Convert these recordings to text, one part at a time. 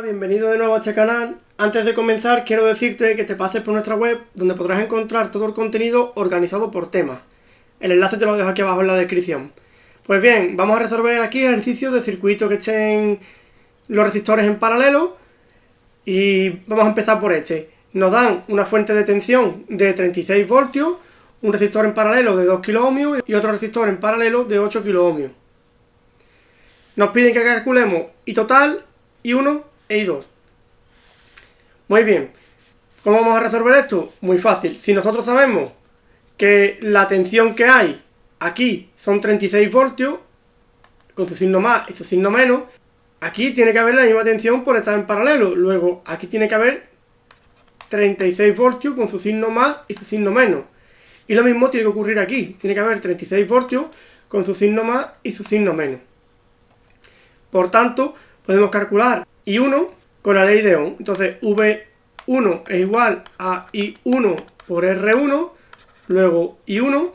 Bienvenido de nuevo a este canal. Antes de comenzar quiero decirte que te pases por nuestra web donde podrás encontrar todo el contenido organizado por temas. El enlace te lo dejo aquí abajo en la descripción. Pues bien, vamos a resolver aquí ejercicios de circuito que estén los resistores en paralelo y vamos a empezar por este. Nos dan una fuente de tensión de 36 voltios, un resistor en paralelo de 2 kΩ y otro resistor en paralelo de 8 kΩ. Nos piden que calculemos I total, I1 e I2. Muy bien, ¿cómo vamos a resolver esto? Muy fácil. Si nosotros sabemos que la tensión que hay aquí son 36 voltios, con su signo más y su signo menos, aquí tiene que haber la misma tensión por estar en paralelo. Luego, aquí tiene que haber 36 voltios con su signo más y su signo menos. Y lo mismo tiene que ocurrir aquí. Tiene que haber 36 voltios con su signo más y su signo menos. Por tanto, podemos calcular I1 con la ley de Ohm. Entonces, V1 es igual a I1 por R1. Luego, I1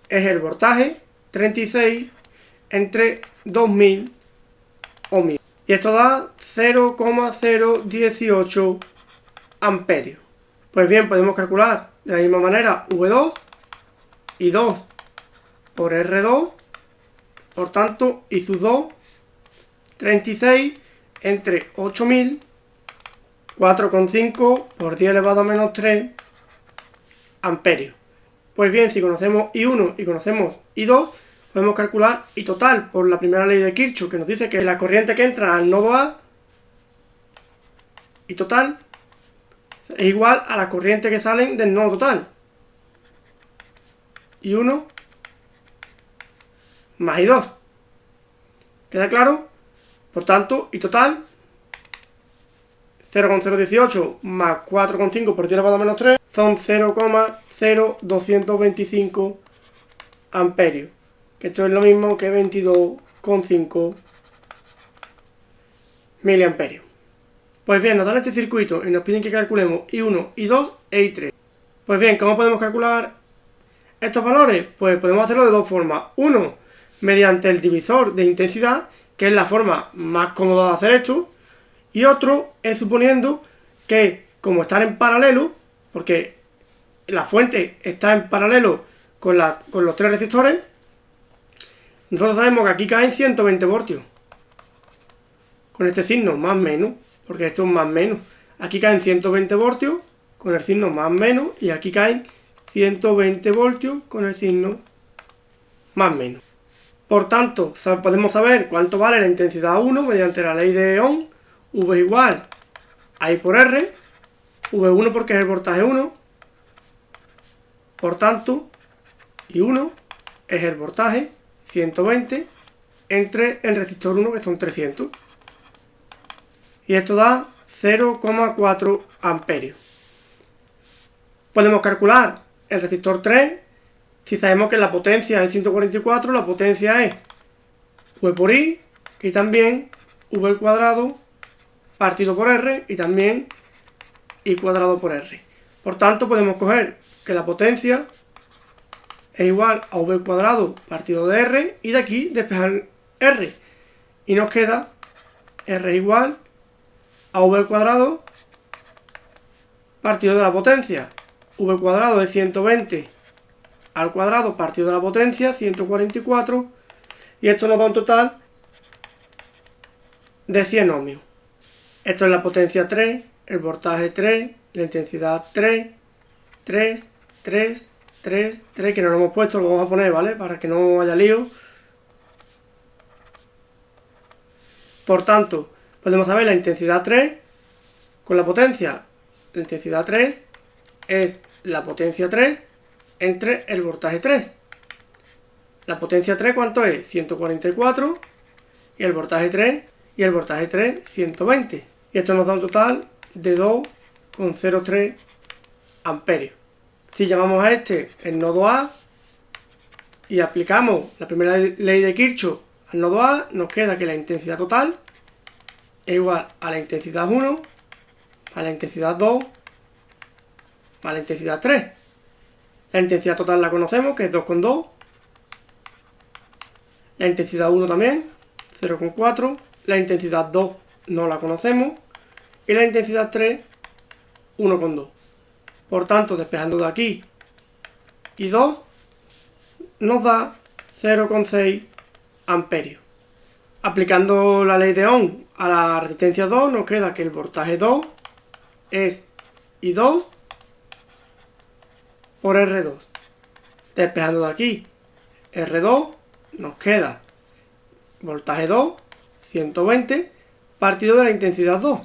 es el voltaje 36 entre 2000 ohmios. Y esto da 0,018 amperios. Pues bien, podemos calcular de la misma manera V2, I2 por R2. Por tanto, I sub 2, 36 entre 8000, 4,5 por 10 elevado a menos 3 amperios. Pues bien, si conocemos I1 y conocemos I2, podemos calcular I total por la primera ley de Kirchhoff, que nos dice que la corriente que entra al nodo A, I total, es igual a la corriente que salen del nodo total. I1 más I2. ¿Queda claro? Por tanto, I total 0,018 más 4,5 por 10 elevado a menos 3 son 0,0225 amperios. Que esto es lo mismo que 22,5 miliamperios. Pues bien, nos dan este circuito y nos piden que calculemos I1, I2 e I3. Pues bien, ¿cómo podemos calcular estos valores? Pues podemos hacerlo de dos formas. Uno, mediante el divisor de intensidad, que es la forma más cómoda de hacer esto. Y otro es suponiendo que, como están en paralelo, porque la fuente está en paralelo con los tres resistores, nosotros sabemos que aquí caen 120 voltios. Con este signo más menos, porque esto es más menos. Aquí caen 120 voltios con el signo más menos y aquí caen 120 voltios con el signo más menos. Por tanto, podemos saber cuánto vale la intensidad 1 mediante la ley de Ohm. V igual a I por R. V1 porque es el voltaje 1. Por tanto, I1 es el voltaje 120 entre el resistor 1, que son 300. Y esto da 0,4 amperios. Podemos calcular el resistor 3. Si sabemos que la potencia es 144, la potencia es V por I y también V al cuadrado partido por R y también I cuadrado por R. Por tanto, podemos coger que la potencia es igual a V al cuadrado partido de R y de aquí despejar R. Y nos queda R igual a V al cuadrado partido de la potencia. V al cuadrado es 120 al cuadrado partido de la potencia, 144, y esto nos da un total de 100 ohmios. Esto es la potencia 3, el voltaje 3, la intensidad 3, 3, 3, 3, 3, que no lo hemos puesto, lo vamos a poner, ¿vale? Para que no haya lío. Por tanto, podemos saber la intensidad 3 con la potencia. La intensidad 3 es la potencia 3 entre el voltaje 3. La potencia 3, ¿cuánto es? 144. Y el voltaje 3, 120. Y esto nos da un total de 2,03 amperios. Si llamamos a este el nodo A y aplicamos la primera ley de Kirchhoff al nodo A, nos queda que la intensidad total es igual a la intensidad 1, a la intensidad 2, a la intensidad 3. La intensidad total la conocemos, que es 2,2. La intensidad 1 también, 0,4. La intensidad 2 no la conocemos. Y la intensidad 3, 1,2. Por tanto, despejando de aquí y 2, nos da 0,6 amperios. Aplicando la ley de Ohm a la resistencia 2, nos queda que el voltaje 2 es I2 por R2. Despejando de aquí R2, nos queda voltaje 2, 120, partido de la intensidad 2,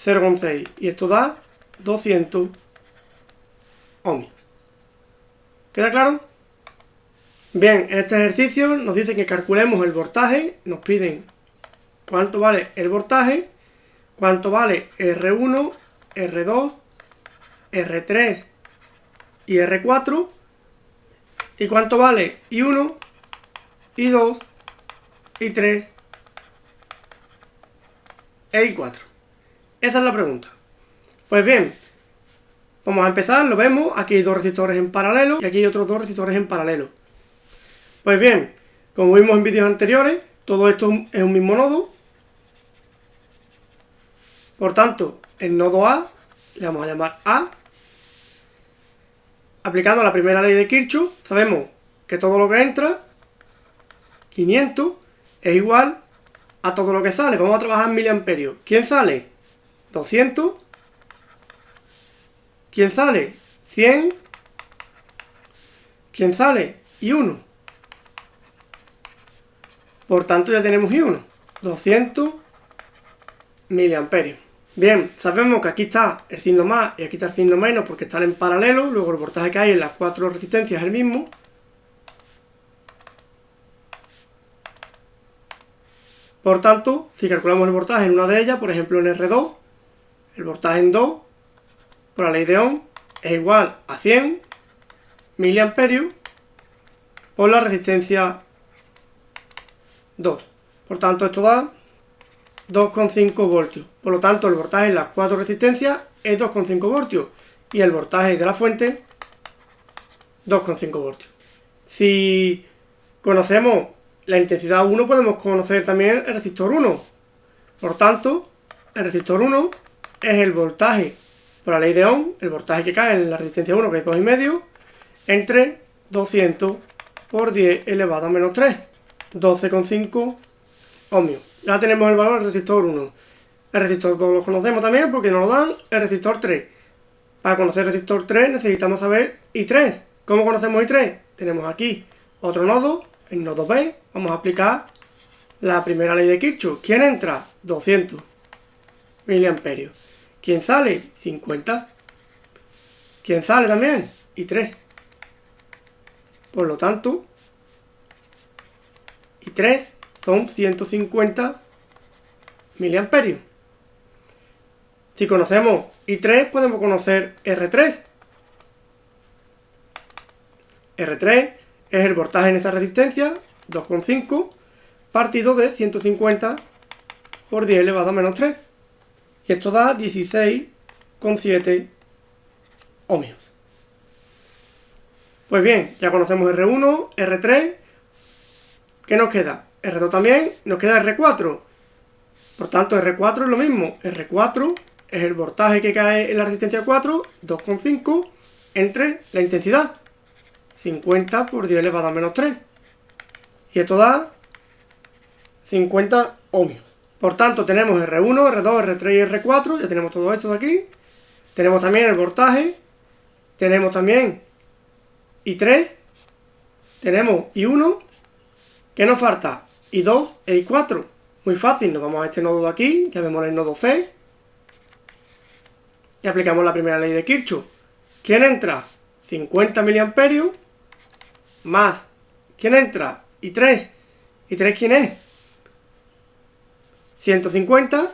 0,6. Y esto da 200 ohmios. ¿Queda claro? Bien, en este ejercicio nos dicen que calculemos el voltaje, nos piden cuánto vale el voltaje, cuánto vale R1, R2, R3 y R4, y cuánto vale I1, I2, I3 e I4. Esa es la pregunta. Pues bien, vamos a empezar, lo vemos, aquí hay dos resistores en paralelo y aquí hay otros dos resistores en paralelo. Pues bien, como vimos en vídeos anteriores, todo esto es un mismo nodo. Por tanto, el nodo A le vamos a llamar A. Aplicando la primera ley de Kirchhoff, sabemos que todo lo que entra, 500, es igual a todo lo que sale. Vamos a trabajar en miliamperios. ¿Quién sale? 200. ¿Quién sale? 100. ¿Quién sale? I1. Por tanto, ya tenemos I1. 200 miliamperios. Bien, sabemos que aquí está el signo más y aquí está el signo menos porque están en paralelo. Luego el voltaje que hay en las cuatro resistencias es el mismo. Por tanto, si calculamos el voltaje en una de ellas, por ejemplo en R2, el voltaje en 2, por la ley de Ohm, es igual a 100 miliamperios por la resistencia 2. Por tanto, esto da 2,5 voltios. Por lo tanto, el voltaje en las cuatro resistencias es 2,5 voltios. Y el voltaje de la fuente, 2,5 voltios. Si conocemos la intensidad 1, podemos conocer también el resistor 1. Por tanto, el resistor 1 es el voltaje, por la ley de Ohm, el voltaje que cae en la resistencia 1, que es 2,5, entre 200 por 10 elevado a menos 3. 12,5 ohmios. Ya tenemos el valor del resistor 1. El resistor 2 lo conocemos también porque nos lo dan. El resistor 3. Para conocer el resistor 3 necesitamos saber I3. ¿Cómo conocemos I3? Tenemos aquí otro nodo, el nodo B. Vamos a aplicar la primera ley de Kirchhoff. ¿Quién entra? 200 miliamperios. ¿Quién sale? 50. ¿Quién sale también? I3. Por lo tanto, I3 son 150 miliamperios. Si conocemos I3, podemos conocer R3. R3 es el voltaje en esa resistencia, 2,5, partido de 150 por 10 elevado a menos 3. Y esto da 16,7 ohmios. Pues bien, ya conocemos R1, R3. ¿Qué nos queda? R2 también, nos queda R4. Por tanto, R4 es lo mismo. R4 es el voltaje que cae en la resistencia 4, 2,5, entre la intensidad, 50 por 10 elevado a menos 3. Y esto da 50 ohmios. Por tanto, tenemos R1, R2, R3 y R4. Ya tenemos todo esto de aquí. Tenemos también el voltaje. Tenemos también I3. Tenemos I1. ¿Qué nos falta? I2 e I4. Muy fácil, nos vamos a este nodo de aquí, llamémosle el nodo C, y aplicamos la primera ley de Kirchhoff. ¿Quién entra? 50 miliamperios, más, ¿quién entra? I3. ¿I3 quién es? 150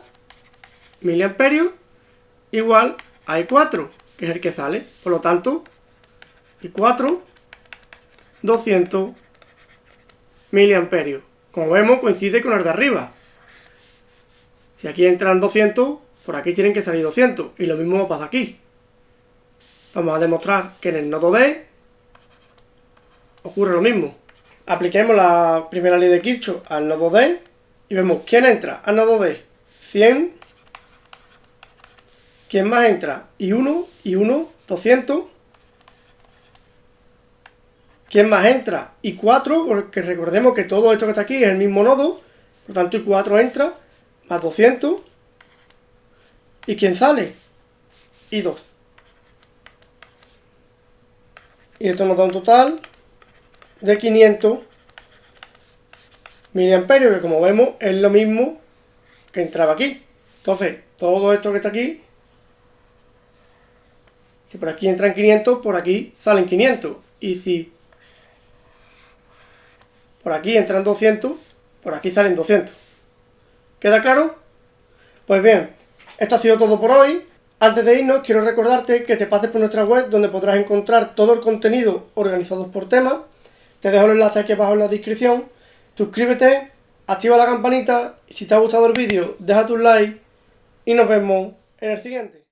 miliamperios, igual a I4, que es el que sale. Por lo tanto, I4, 200 miliamperios. Como vemos, coincide con el de arriba. Si aquí entran 200, por aquí tienen que salir 200. Y lo mismo pasa aquí. Vamos a demostrar que en el nodo D ocurre lo mismo. Apliquemos la primera ley de Kirchhoff al nodo D y vemos quién entra al nodo D. 100. ¿Quién más entra? Y 1, 200. ¿Quién más entra? Y 4, porque recordemos que todo esto que está aquí es el mismo nodo, por lo tanto y 4 entra, más 200. ¿Y quién sale? Y 2. Y esto nos da un total de 500 miliamperios, que como vemos es lo mismo que entraba aquí. Entonces, todo esto que está aquí, si por aquí entran 500, por aquí salen 500. Y si por aquí entran 200, por aquí salen 200. ¿Queda claro? Pues bien, esto ha sido todo por hoy. Antes de irnos, quiero recordarte que te pases por nuestra web, donde podrás encontrar todo el contenido organizado por temas. Te dejo el enlace aquí abajo en la descripción. Suscríbete, activa la campanita y si te ha gustado el vídeo, deja tu like y nos vemos en el siguiente.